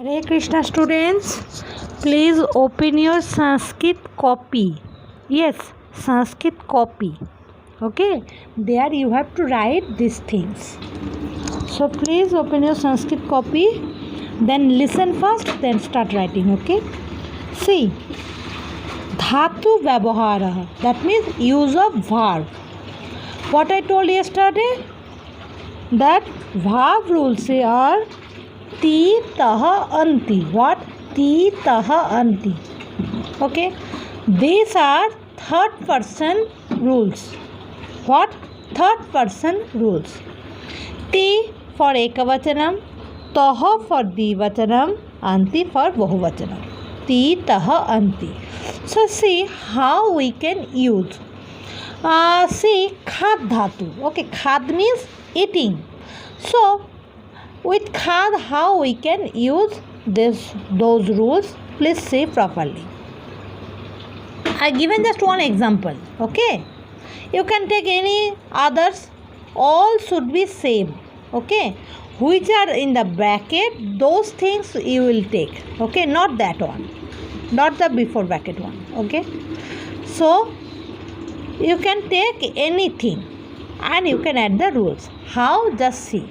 Hare Krishna students, please open your Sanskrit copy. Yes, Sanskrit copy. Okay, there you have to write these things. So please open your Sanskrit copy, then listen first, then start writing. Okay, see, dhatu vyavahara, that means use of verb. What I told yesterday, that verb rules are ti taha anti. What? Ti taha anti. Okay, these are third person rules. What? Third person rules. Ti for ekavachanam, taha for dvivachanam, anti for bahuvachanam. Ti taha anti. So see how we can use. See, khad dhatu. Okay, khad means eating. So with khad, how we can use those rules? Please see properly. I given just one example. Okay, you can take any others. All should be same. Okay, which are in the bracket, those things you will take. Okay, not that one, not the before bracket one. Okay, so you can take anything and you can add the rules. How? Just see.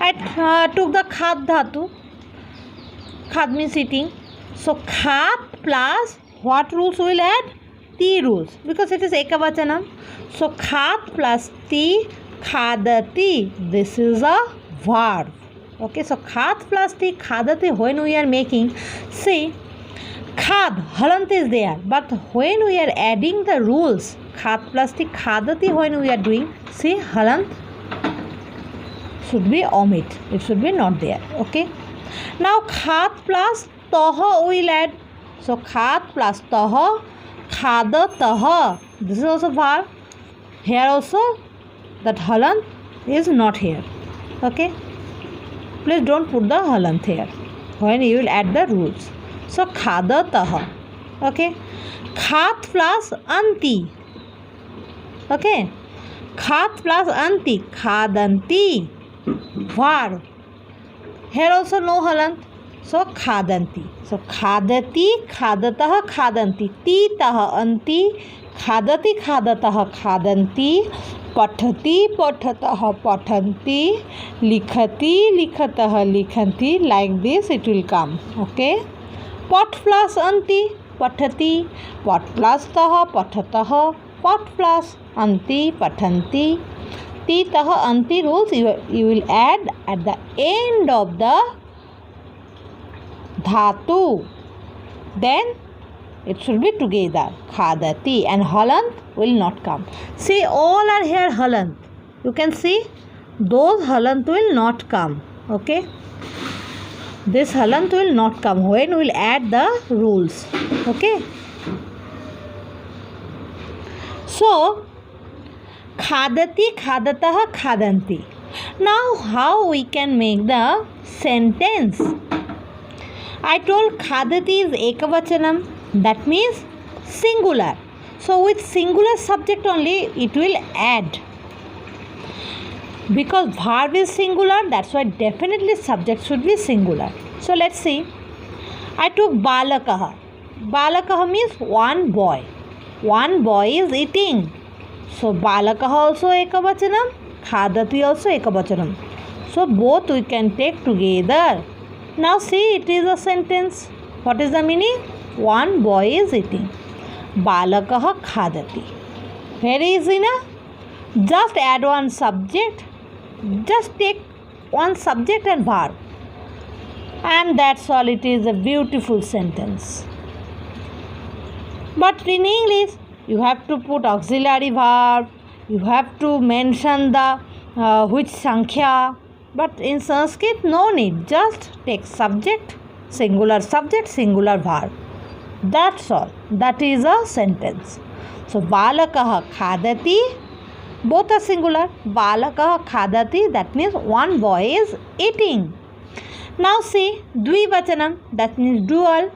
I took the khad dhatu. Khad means eating. So khad plus what rules will add? Ti rules, because it is ekavachanam. So khad plus ti, khadati. This is a verb. Okay, so khad plus ti, khadati. When we are making, see, khad, halant is there, but when we are adding the rules, khad plus ti, khadati, when we are doing, see, halant should be omit. It should be not there. Okay. Now khad plus taha will add. So khad plus taha, khada taha. This is also verb. Here also that halant is not here. Okay. Please don't put the halant here when you will add the rules. So khada taha. Okay. Khad plus anti. Okay. Khad plus anti. Khadanti. Verb. Here also no halant. So khadanti. So khadati, khadatah, khadanti. Ti taha anti. Khadati, khadatah, khadanti. Pathati, pathatah, pathanti. Likhati, likhatah, likhanti. Like this it will come. Okay. Pat plus anti, pathati. Pat plus taha, pathatah. Pat plus anti, pathanti. Ti taha anti rules you will add at the end of the dhatu. Then it should be together. Khadati, and halant will not come. See, all are here halant. You can see those halant will not come. Okay. This halant will not come when we will add the rules. Okay. So khadati, khadatah, khadanti. Now how we can make the sentence? I told khadati is ekavachanam. That means singular. So with singular subject only it will add. Because verb is singular, that's why definitely subject should be singular. So let's see. I took balakaha. Balakaha means one boy. One boy is eating. So balakaha also ekavachanam, khadati also ekavachanam. So both we can take together. Now see, it is a sentence. What is the meaning? One boy is eating. Balakaha khadati. Very easy, na? Just add one subject. Just take one subject and verb. And that's all. It is a beautiful sentence. But in English, you have to put auxiliary verb. You have to mention the which sankhya. But in Sanskrit, no need. Just take subject, singular verb. That's all. That is a sentence. So balakaha khadati. Both are singular. Balakaha khadati. That means one boy is eating. Now see, dvivachanam. That means dual.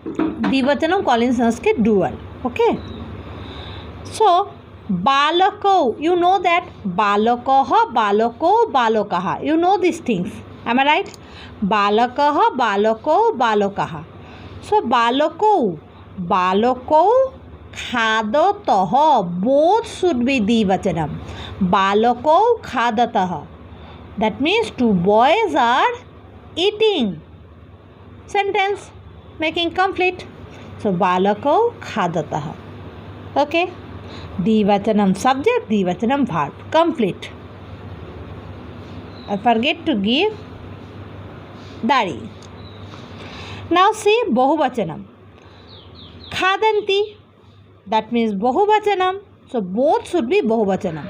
Dvivachanam call in Sanskrit dual. Okay. So balako, you know that. Balakoha, balako, balokaha. You know these things. Am I right? Balakah, balako, balakaha. So balako, balako, khadataha. Both should be dvachanam. Balako, khadataha. That means two boys are eating. Sentence making complete. So balako, khadataha. Okay. Dvachanam subject, dvachanam verb. Complete. I forget to give dari. Now see Bahuvachanam. Khadanti. That means Bahuvachanam. So both should be Bahuvachanam.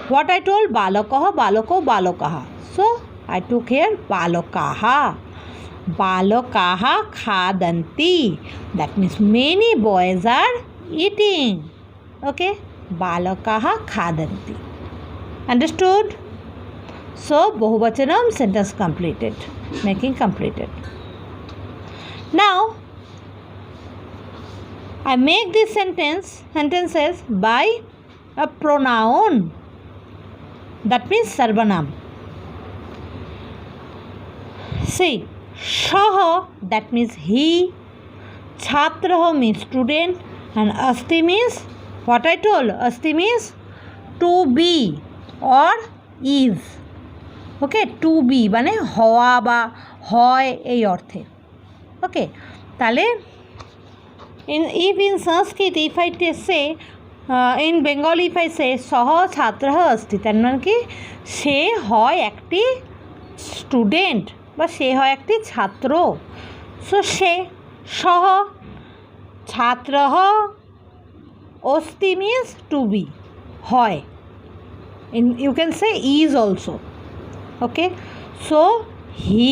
What I told? Balakaha, balako, balakaha. So I took here balakaha. Balakaha khadanti. That means many boys are eating. Okay. Balakaha khadanti. Understood? So Bahuvachanam sentence completed. Making completed. Now I make these sentences by a pronoun. That means sarvanam. See, shaha, that means he, chhatraha means student, and asti means what I told. Asti means to be or is. Okay, to be মানে হওয়া বা হয় এই অর্থে। Okay, তাহলে if in Sanskrit if I say in Bengali if I say সহ ছাত্রः अस्ति তার মানে কি সে হয় একটি স্টুডেন্ট বা সে হয় একটি ছাত্র। সো সে সহ ছাত্রः अस्ति means to be হয়। You can say is also. Okay, so he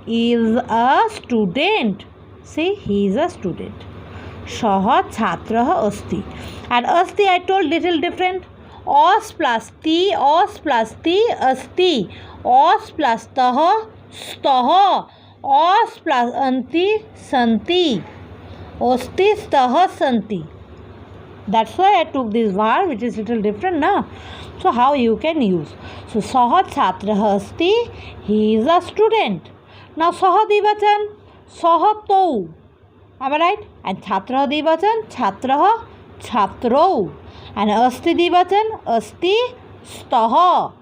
is a student. See, he is a student. Shaha chhatraha asti. And asti I told little different. Os plus ti, os plus ti, asti. Os plus taha, staha. Os plus anti, santi. Osti, staha, santi. That's why I took this verb which is little different now. So how you can use? So saha chhatraha asti, he is a student. Now saha dvachan, saha tou. Am I right? And chhatraha dvachan, chhatraha chhatrau. And asti dvachan, asti staha.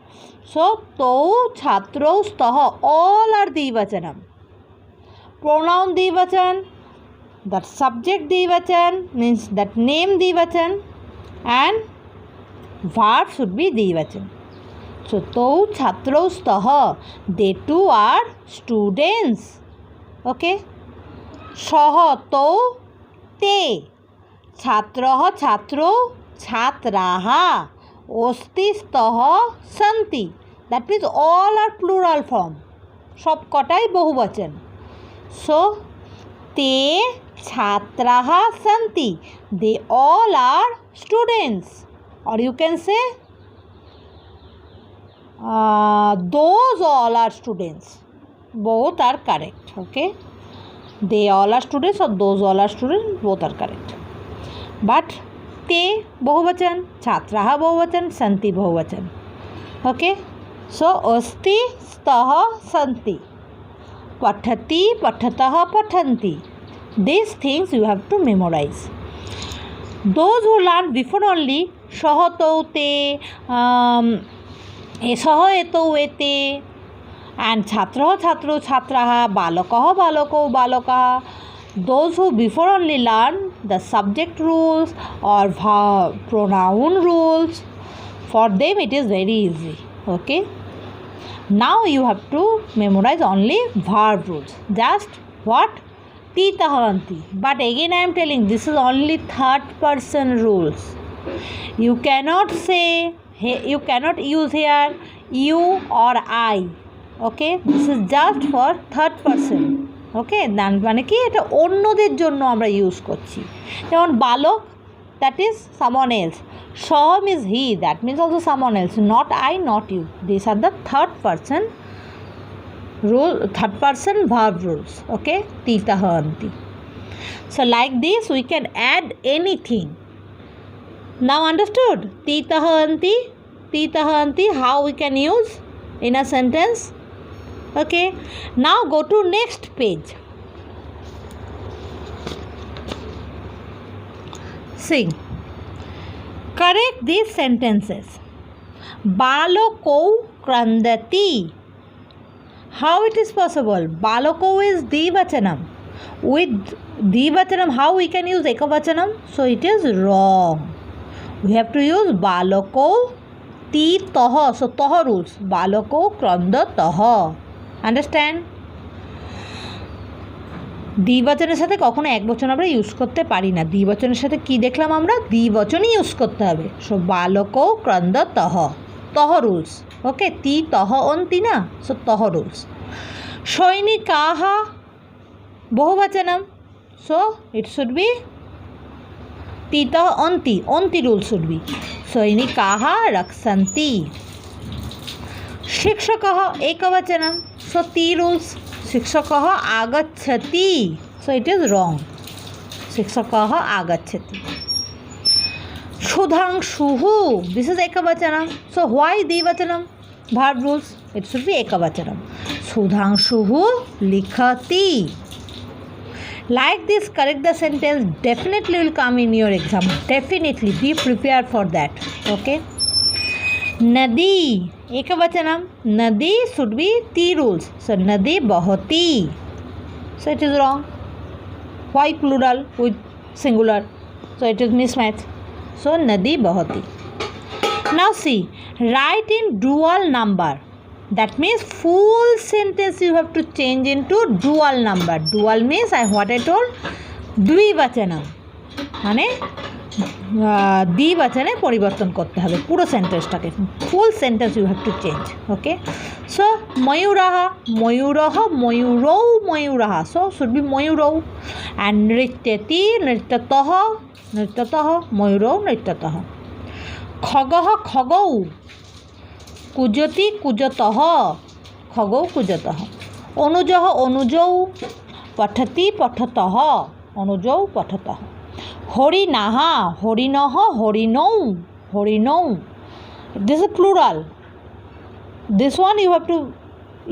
So tou, chhatrau, staha, all are dvachanam. Pronoun dvachan, that subject dvachan means that name dvachan, and verb should be dvachan. So tau chhatrau staha, they too are students. Okay, shaha tau te, chhatraha chhatrau chhatraha, osti staha santi. That means all are plural form, সব কটাই বহুবচন। So te chhatraha santi, they all are students. Or you can say those all are students. Both are correct. Okay, they all are students or those all are students, both are correct. But te bahuvachan, chhatraha bahuvachan, santi bahuvachan. Okay, so asti staha santi, pathati pathataha pathanti. These things you have to memorize. Those who learn before only shahatau te, esaha etau ete, and chhatraha chhatru chhatraha, balakaha balako balakaha. Those who before only learn the subject rules or pronoun rules, for them it is very easy. Okay, now you have to memorize only verb rules. Just what? Titahanti. But again I am telling, this is only third person rules. You cannot say, you cannot use here you or I. Okay, this is just for third person. Okay, মানে কি এটা অন্যদের জন্য আমরা use করছি। যেমন বালক, that is someone else. Sham is he, that means also someone else, not I, not you. These are the third person rule, third person verb rules. Okay, titahanti. So like this we can add anything. Now understood? Titahanti, how we can use in a sentence? Okay, now go to next page. See, correct these sentences. Balakou krandati. How it is possible? Balakou is Dvachanam. With Dvachanam, how we can use Ekavachanam? So it is wrong. We have to use Balako Ti Taha. So Taha rules. Balako Kranda Taha. Understand? দ্বিবচনের সাথে কখনো একবচন আমরা use করতে পারি না। দ্বিবচনের সাথে কি দেখলাম আমরা? দ্বিবচনই ইউজ করতে হবে। সো বালকো ক্রন্দ তহ, তহ রুলস। ওকে, তি তহ অন্তি না, সো তহ রুলস। সৈনিকাহা বহুবচনম, সো ইট শুড বি তি তহ অন্তি, অন্তি রুল শুড বি। সৈনিকাহা রক্ষন্তি। শিক্ষকः एकवचनम, सो ती रूल्स। शिक्षकः आगच्छति, सो इट इज रॉन्ग। शिक्षकः आगच्छति। सुधांशुः, दिस इज एकवचनम, सो व्हाई द्विवचनम? verb rules, it should be ekavachanam. सुधांशुः लिखति। Like this, correct the sentence. Definitely will come in your exam. Definitely be prepared for that. Okay. नदी एकवचनम, नदी should be ती rules, so नदी बहती, so it is wrong. Why plural with singular? So it is mismatch, so नदी बहती. Now see, write in dual number. That means full sentence you have to change into dual number. Dual means what I told, द्विवचनम মানে দ্বিবচনে পরিবর্তন করতে হবে পুরো সেন্টেন্সটাকে। Full sentence you have to change. Okay, so ময়ূরः, ময়ূরः, ময়ূরौ, ময়ূরः, সো শুড বি ময়ূরৌ। অ্যান্ড নৃত্যতি, নৃত্যতः, নৃত্যতः, ময়ূরौ, নৃত্যতः। খগः খগৌ, কুজতি, কুজতः, খগৌ, কুজতः। অনুজः অনুজৌ, পঠতি, পঠতः, অনুজৌ, পঠতः। হরিণাः হরিণः, হরিণৌ, হরিণৌ। This is plural. This one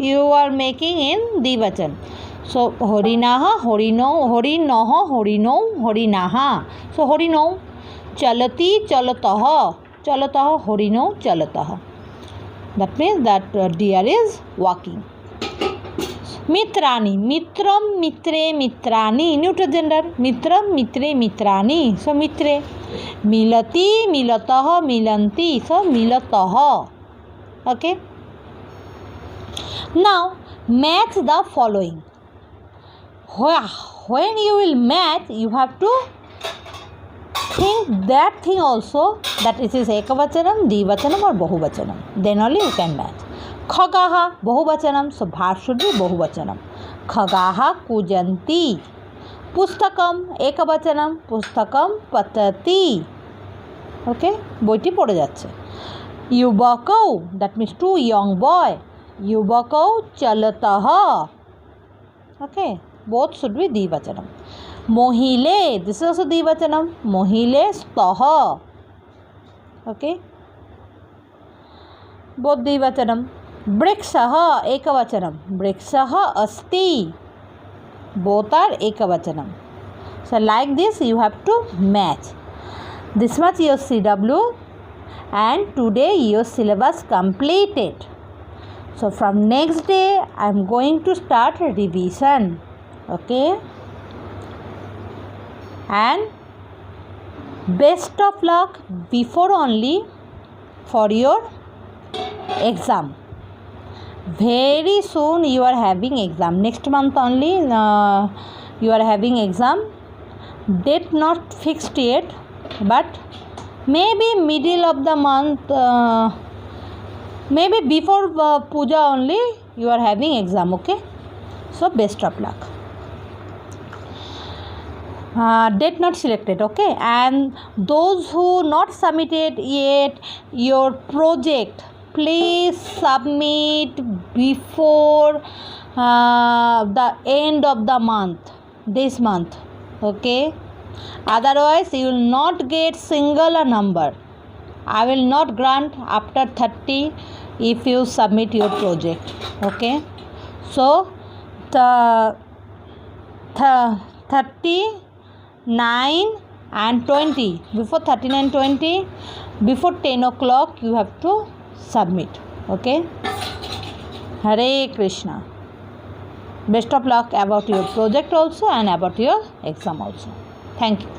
you are making in দ্বিবচন। So হরিণাः হরিণৌ, হরিণः হরিণৌ, হরিণাः, so হরিণৌ। চলতি চলতः, চলতः, হরিণৌ, চলতः। That means that deer is walking. मित्राणि, मित्रम, मित्रे, मित्राणि, न्यूट्रल जेंडर। मित्रम, मित्रे, मित्राणि, सो मित्रे। मिलति, मिलतः, मिलन्ति, सो मिलतः। Okay, now match the following. When you will match, you have to think that thing also, that it is ekavachanam, dvivachanam or bahuvachanam, then only you can match. खगाः बहुवचनम, सो verb should be बहुवचनम। खगाः कूजन्ति। पुस्तकम एकवचनम, पुस्तकम पठति। ओके, বইটি পড়ে যাচ্ছে। युवकौ, that means two young boy, युवकौ चलतः। ओके, both should be द्विवचनम। मोहिले, this is also द्विवचनम, मोहिले स्तः। ओके, both द्विवचनम। वृक्षः एकवचनम, वृक्षः अस्ति, both are ekavachanam. So like this you have to match. This much your CW, and today your syllabus completed. So from next day I am going to start revision. Okay, and best of luck before only for your exam. Very soon you are having exam. Next month only you are having exam. Date not fixed yet, but maybe middle of the month, maybe before puja only you are having exam. Okay, so best of luck. Date not selected. Okay, and those who not submitted yet your project, please submit before the end of the month, this month. Okay, otherwise you will not get single number. I will not grant after 30 if you submit your project. Okay, So the 39 and 20, before 39 20, before 10 o'clock you have to submit. Okay. Hare Krishna. Best of luck about your project also and about your exam also. Thank you.